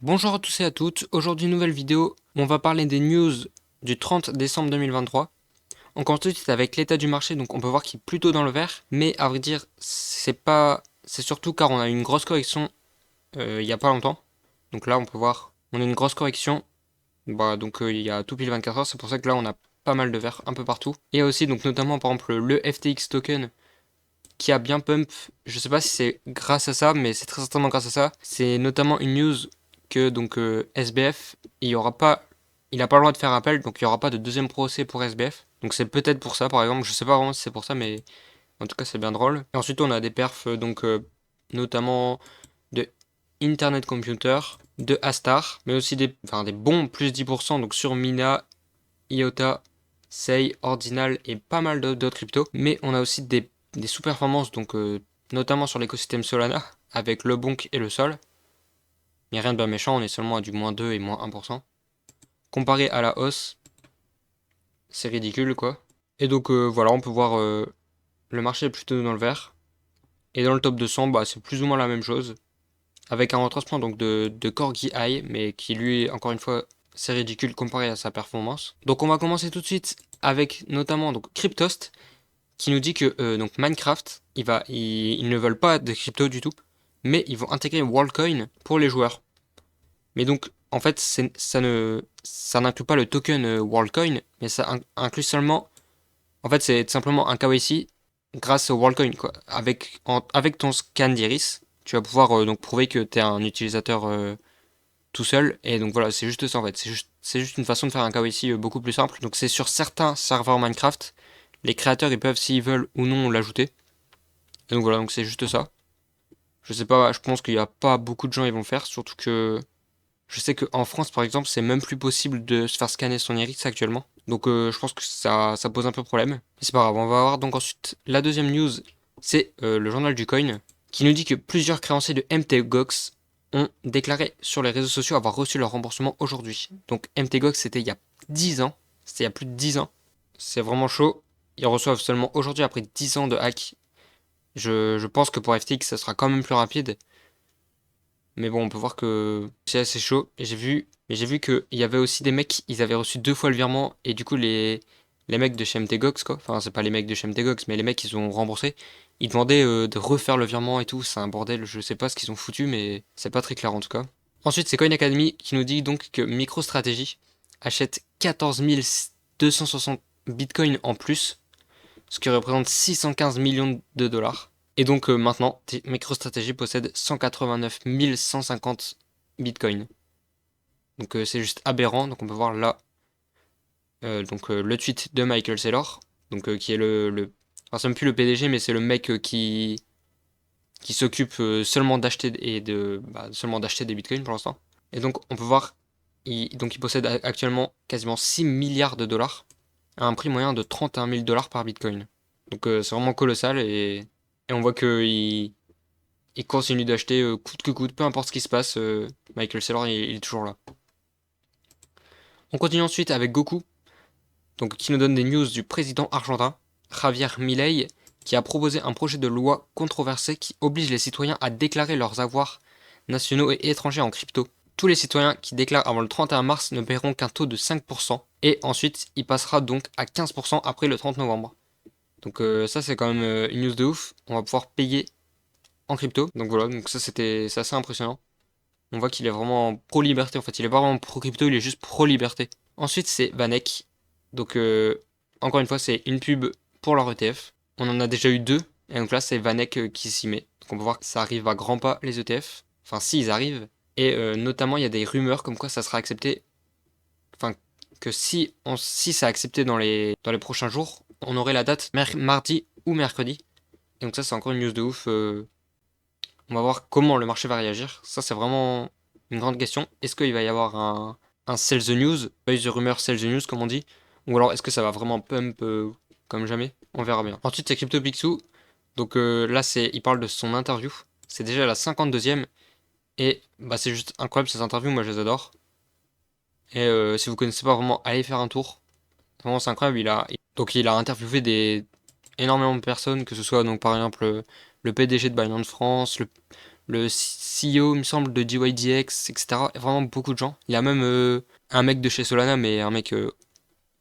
Bonjour à tous et à toutes, aujourd'hui nouvelle vidéo où on va parler des news du 30 décembre 2023. On commence tout de suite avec l'état du marché, donc on peut voir qu'il est plutôt dans le vert, mais à vrai dire c'est surtout car on a eu une grosse correction il y a pas longtemps. Donc là on peut voir, on a une grosse correction, il y a tout pile 24 heures, c'est pour ça que là on a pas mal de vert un peu partout. Et aussi donc notamment par exemple le FTX token qui a bien pump. Je sais pas si c'est grâce à ça, mais c'est très certainement grâce à ça. C'est notamment une news que SBF, il a pas le droit de faire appel, donc il y aura pas de deuxième procès pour SBF. Donc c'est peut-être pour ça, par exemple. Je sais pas vraiment si c'est pour ça, mais en tout cas c'est bien drôle. Et ensuite on a des perfs notamment de Internet Computer, de Astar, mais aussi des bons plus 10% donc sur Mina, IOTA, Sei, Ordinal et pas mal d'autres cryptos. Mais on a aussi des sous-performances, notamment sur l'écosystème Solana, avec le Bonk et le Sol. Mais rien de bien méchant, on est seulement à du moins 2 et moins 1%. Comparé à la hausse, c'est ridicule quoi. Et voilà, on peut voir le marché est plutôt dans le vert. Et dans le top 200, c'est plus ou moins la même chose. Avec un retracement de Corgi High, mais qui lui, encore une fois, c'est ridicule comparé à sa performance. Donc on va commencer tout de suite avec notamment Cryptost, qui nous dit que Minecraft, ils ne veulent pas de crypto du tout, mais ils vont intégrer Worldcoin pour les joueurs. Mais donc, en fait, ça n'inclut pas le token Worldcoin, mais ça inclut seulement, en fait, c'est tout simplement un KYC grâce au Worldcoin, quoi. Avec ton scan d'iris, tu vas pouvoir prouver que tu es un utilisateur tout seul, et donc voilà, c'est juste ça en fait. C'est juste une façon de faire un KYC beaucoup plus simple. Donc c'est sur certains serveurs Minecraft, les créateurs ils peuvent, s'ils veulent ou non, l'ajouter. Et donc voilà, donc c'est juste ça. Je sais pas, je pense qu'il y a pas beaucoup de gens qui vont le faire, surtout que je sais qu'en France par exemple, c'est même plus possible de se faire scanner son iris actuellement. Donc je pense que ça pose un peu problème. Mais c'est pas grave, on va voir donc ensuite la deuxième news, c'est le journal du coin, qui nous dit que plusieurs créanciers de MTGOX ont déclaré sur les réseaux sociaux avoir reçu leur remboursement aujourd'hui. Donc MTGOX c'était il y a 10 ans, c'était il y a plus de 10 ans. C'est vraiment chaud. Ils reçoivent seulement aujourd'hui après 10 ans de hack. Je pense que pour FTX, ça sera quand même plus rapide. Mais bon, on peut voir que c'est assez chaud. Mais j'ai vu qu'il y avait aussi des mecs, ils avaient reçu deux fois le virement. Et du coup, les mecs de chez MTGOX, quoi. Enfin, c'est pas les mecs de chez MTGOX, mais les mecs, ils ont remboursé. Ils demandaient de refaire le virement et tout. C'est un bordel. Je sais pas ce qu'ils ont foutu, mais c'est pas très clair en tout cas. Ensuite, c'est Coin Academy qui nous dit donc que MicroStrategy achète 14 260 bitcoins en plus, ce qui représente 615 millions de dollars. Et donc maintenant, MicroStrategy possède 189 150 bitcoins. Donc c'est juste aberrant. Donc on peut voir là le tweet de Michael Saylor, qui est enfin c'est même plus le PDG, mais c'est le mec qui s'occupe seulement d'acheter seulement d'acheter des bitcoins pour l'instant. Et donc on peut voir, il possède actuellement quasiment 6 milliards de dollars à un prix moyen de 31 000 dollars par bitcoin. Donc c'est vraiment colossal et on voit il continue d'acheter coûte que coûte, peu importe ce qui se passe. Michael Saylor il est toujours là. On continue ensuite avec Goku, donc qui nous donne des news du président argentin, Javier Milei, qui a proposé un projet de loi controversé qui oblige les citoyens à déclarer leurs avoirs nationaux et étrangers en crypto. Tous les citoyens qui déclarent avant le 31 mars ne paieront qu'un taux de 5%, et ensuite il passera donc à 15% après le 30 novembre. Donc ça c'est quand même une news de ouf, on va pouvoir payer en crypto. Donc voilà, donc c'est assez impressionnant. On voit qu'il est vraiment pro-liberté en fait, il est pas vraiment pro-crypto, il est juste pro-liberté. Ensuite c'est Vanek, donc encore une fois c'est une pub pour leur ETF. On en a déjà eu deux, et donc là c'est Vanek qui s'y met. Donc on peut voir que ça arrive à grands pas les ETF, enfin si ils arrivent. Et notamment il y a des rumeurs comme quoi ça sera accepté, enfin que si ça est accepté dans les prochains jours, on aurait la date mardi ou mercredi. Et donc ça c'est encore une news de ouf. On va voir comment le marché va réagir. Ça, c'est vraiment une grande question. Est-ce qu'il va y avoir un sell the news, base the rumor, sell the news, comme on dit, ou alors est-ce que ça va vraiment pump comme jamais? On verra bien. Ensuite, c'est Crypto Pixou. Donc là, il parle de son interview. C'est déjà la 52e. Et c'est juste incroyable ces interviews, moi je les adore. Et si vous connaissez pas vraiment, allez faire un tour. Vraiment, c'est incroyable. Il a interviewé énormément de personnes, que ce soit donc par exemple le PDG de Binance France, le CEO, il me semble, de DYDX, etc. Vraiment beaucoup de gens. Il y a même un mec de chez Solana, mais un mec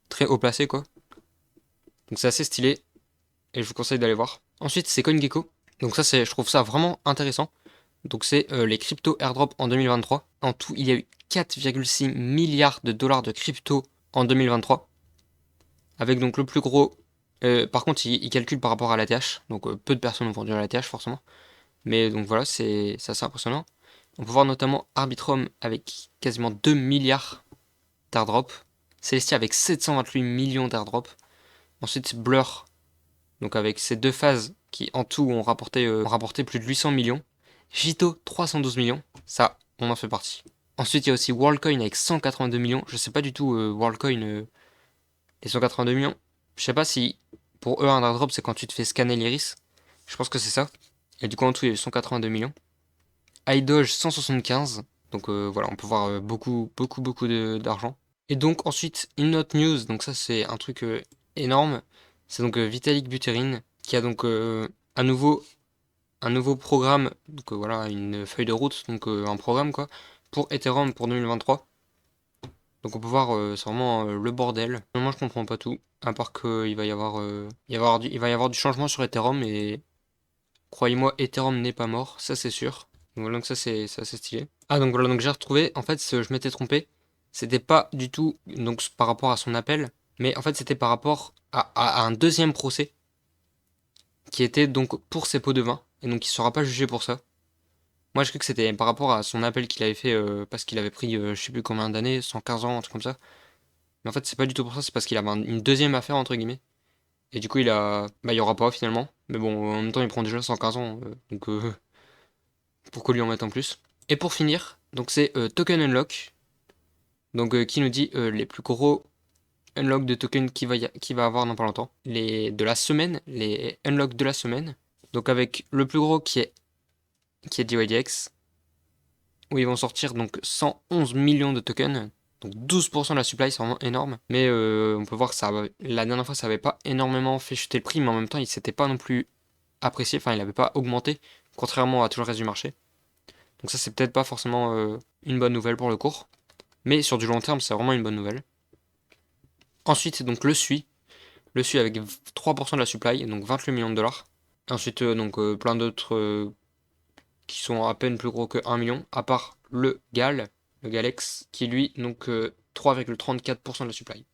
très haut placé, quoi. Donc c'est assez stylé, et je vous conseille d'aller voir. Ensuite, c'est CoinGecko. Donc ça, je trouve ça vraiment intéressant. Donc c'est les crypto airdrop en 2023. En tout, il y a eu 4,6 milliards de dollars de crypto en 2023. Avec donc le plus gros... par contre, il calcule par rapport à l'ATH. Donc peu de personnes ont vendu à l'ATH forcément. Mais donc voilà, c'est assez impressionnant. On peut voir notamment Arbitrum avec quasiment 2 milliards d'airdrop. Celestia avec 728 millions d'airdrop. Ensuite Blur, donc avec ces deux phases qui en tout ont rapporté plus de 800 millions. Jito 312 millions, ça on en fait partie. Ensuite il y a aussi WorldCoin avec 182 millions. Je sais pas du tout WorldCoin les 182 millions. Je sais pas si pour eux un airdrop c'est quand tu te fais scanner l'iris. Je pense que c'est ça. Et du coup en tout il y a eu 182 millions. iDoge 175. Donc voilà, on peut voir beaucoup d'argent. Et donc ensuite, une autre news, donc ça c'est un truc énorme, c'est donc Vitalik Buterin qui a donc un nouveau programme, donc voilà, une feuille de route, donc un programme quoi, pour Ethereum pour 2023. Donc on peut voir, c'est vraiment le bordel. Moi je comprends pas tout, à part qu'il va y avoir, il va y avoir du changement sur Ethereum et croyez-moi, Ethereum n'est pas mort, ça c'est sûr. Donc voilà, donc ça c'est assez stylé. Ah donc voilà, donc j'ai retrouvé, en fait je m'étais trompé, c'était pas du tout donc par rapport à son appel, mais en fait c'était par rapport à un deuxième procès qui était donc pour ses pots de vin, et donc il sera pas jugé pour ça. Moi je cru que c'était par rapport à son appel qu'il avait fait parce qu'il avait pris je sais plus combien d'années, 115 ans, un truc comme ça. Mais en fait c'est pas du tout pour ça, c'est parce qu'il avait une deuxième affaire entre guillemets. Et du coup il y aura pas finalement. Mais bon, en même temps il prend déjà 115 ans, donc pourquoi lui en mettre en plus? Et pour finir, donc c'est Token Unlock, donc qui nous dit les plus gros unlock de tokens qui va avoir dans pas longtemps. De la semaine, les unlocks de la semaine. Donc avec le plus gros qui est DYDX, où ils vont sortir donc 111 millions de tokens. Donc 12% de la supply, c'est vraiment énorme. Mais on peut voir que la dernière fois, ça avait pas énormément fait chuter le prix, mais en même temps, il s'était pas non plus apprécié, enfin, il n'avait pas augmenté, contrairement à tout le reste du marché. Donc ça, c'est peut-être pas forcément une bonne nouvelle pour le cours. Mais sur du long terme, c'est vraiment une bonne nouvelle. Ensuite, donc le SUI avec 3% de la supply, donc 28 millions de dollars. Et ensuite, plein d'autres qui sont à peine plus gros que 1 million, à part le Galex, qui lui, donc 3,34% de la supply.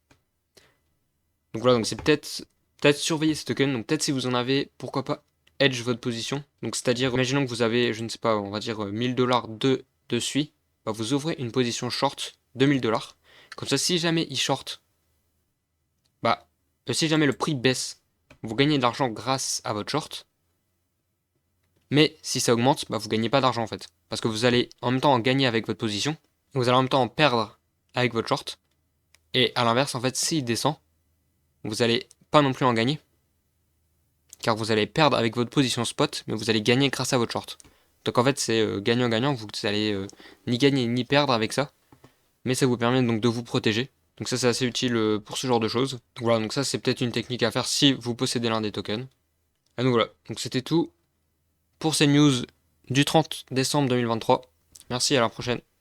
Donc voilà, donc c'est peut-être surveiller ces tokens, donc peut-être si vous en avez, pourquoi pas hedge votre position. Donc c'est-à-dire, imaginons que vous avez, je ne sais pas, on va dire 1000 dollars de SUI, bah vous ouvrez une position short de 1000 dollars. Comme ça, si jamais il short, bah, si jamais le prix baisse, vous gagnez de l'argent grâce à votre short. Mais si ça augmente, bah vous gagnez pas d'argent en fait. Parce que vous allez en même temps en gagner avec votre position, et vous allez en même temps en perdre avec votre short. Et à l'inverse, en fait, s'il descend, vous allez pas non plus en gagner. Car vous allez perdre avec votre position spot, mais vous allez gagner grâce à votre short. Donc en fait, c'est gagnant-gagnant, vous allez ni gagner ni perdre avec ça. Mais ça vous permet donc de vous protéger. Donc ça c'est assez utile pour ce genre de choses. Donc voilà, donc ça c'est peut-être une technique à faire si vous possédez l'un des tokens. Et donc voilà, donc c'était tout pour ces news du 30 décembre 2023. Merci, à la prochaine.